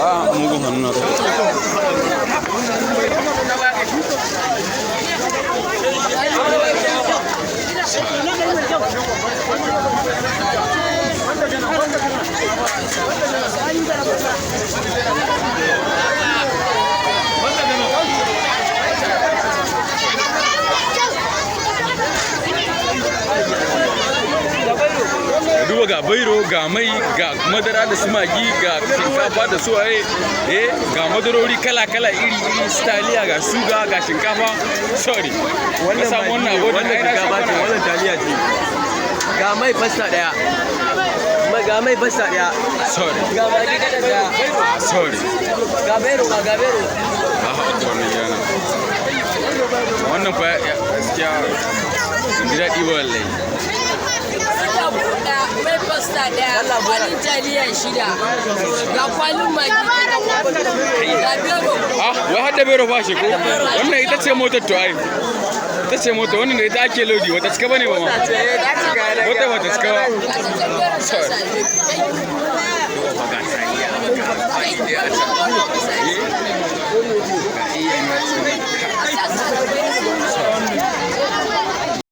mugun hannu na duba ga bairo ga mai ga madara da sumagi ga shinkafa da suwaye ga madarori kala-kala iri-iri staliya ga suga ga shinkafa sorry wannan shinkafa ce wannan taliya ce ga mai fasta daya ga mai fasta daya sorry ga magi da daya sorry ga bero wannan fa gaskiya ji daɗi wallahi mai pasta daya kwalin taliya shida ga kwalin magi ga bero wai har da bero ba shi ko wannan ita ce motar to ai ita ce motar wannan da ita ake lodi wata cika bane ba ma wata cika ba sorry